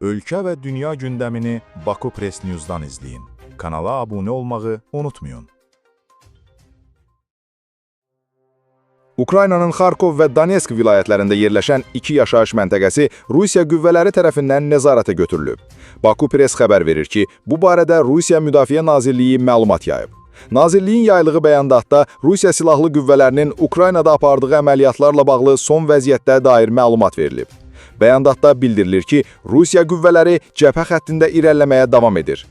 Ölkə və dünya gündəmini Baku Press News-dan izləyin. Kanala abunə olmağı unutmayın. Ukraynanın Xarkov və Donetsk vilayətlərində yerləşən iki yaşayış məntəqəsi Rusiya qüvvələri tərəfindən nəzarətə götürülüb. Baku Press xəbər verir ki, bu barədə Rusiya Müdafiə Nazirliyi məlumat yayıb. Nazirliyin yaylığı bəyanatda Rusiya silahlı qüvvələrinin Ukraynada apardığı əməliyyatlarla bağlı son vəziyyətdə dair məlumat verilib. Bəyanatda bildirilir ki, Rusiya qüvvələri cəbhə xəttində irəliləməyə davam edir.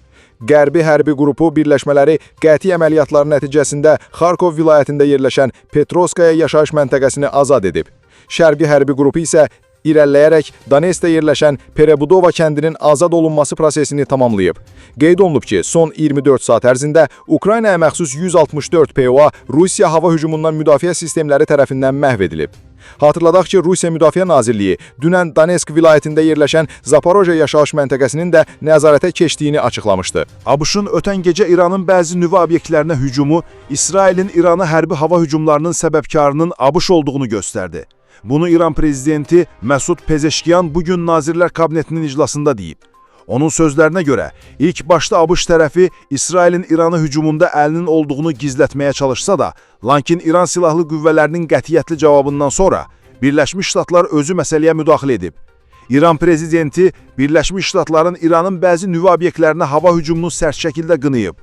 Qərbi hərbi qrupu birləşmələri qəti əməliyyatların nəticəsində Xarkov vilayətində yerləşən Petrovskaya yaşayış məntəqəsini azad edib. Şərqi hərbi qrupu isə irəliləyərək Donetskdə yerləşən Perebudova kəndinin azad olunması prosesini tamamlayıb. Qeyd olunub ki, son 24 saat ərzində Ukraynaya məxsus 164 POA Rusiya hava hücumundan müdafiə sistemləri tərəfindən məhv edilib. Hatırladaq ki, Rusiya Müdafiə Nazirliyi dünən Donetsk vilayətində yerləşən Zaporojye yaşayış məntəqəsinin də nəzarətə keçdiyini açıqlamışdı. ABŞ-ın ötən gecə İranın bəzi nüvə obyektlərinə hücumu İsrailin İrana hərbi hava hücumlarının səbəbkarının ABŞ olduğunu göstərdi. Bunu İran prezidenti Məsud Pezeşkiyan bugün Nazirlər Kabinetinin iclasında deyib. Onun sözlərinə görə, ilk başda ABŞ tərəfi İsrailin İranı hücumunda əlinin olduğunu gizlətməyə çalışsa da, lakin İran silahlı qüvvələrinin qətiyyətli cavabından sonra Birləşmiş Ştatlar özü məsələyə müdaxilə edib. İran prezidenti Birləşmiş Ştatların İranın bəzi nüvə obyektlərinə hava hücumunu sərt şəkildə qınayıb.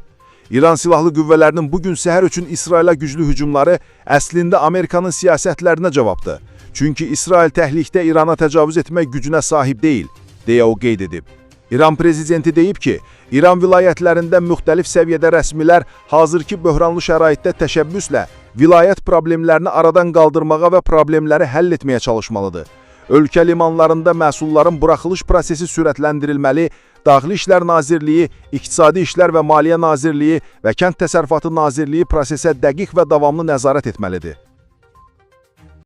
İran silahlı qüvvələrinin bugün səhər üçün İsrailə güclü hücumları əslində Amerikanın siyasətlərinə cavabdır. Çünki İsrail təhlükdə İrana təcavüz etmək gücünə sahib deyil, deyə o qeyd edib. İran prezidenti deyib ki, İran vilayətlərində müxtəlif səviyyədə rəsmilər hazırki böhranlı şəraitdə təşəbbüslə vilayət problemlərini aradan qaldırmağa və problemləri həll etməyə çalışmalıdır. Ölkə limanlarında məhsulların buraxılış prosesi sürətləndirilməli, Daxili İşlər Nazirliyi, İqtisadi İşlər və Maliyyə Nazirliyi və Kənd Təsərrüfatı Nazirliyi prosesə dəqiq və davamlı nəzarət etməlidir.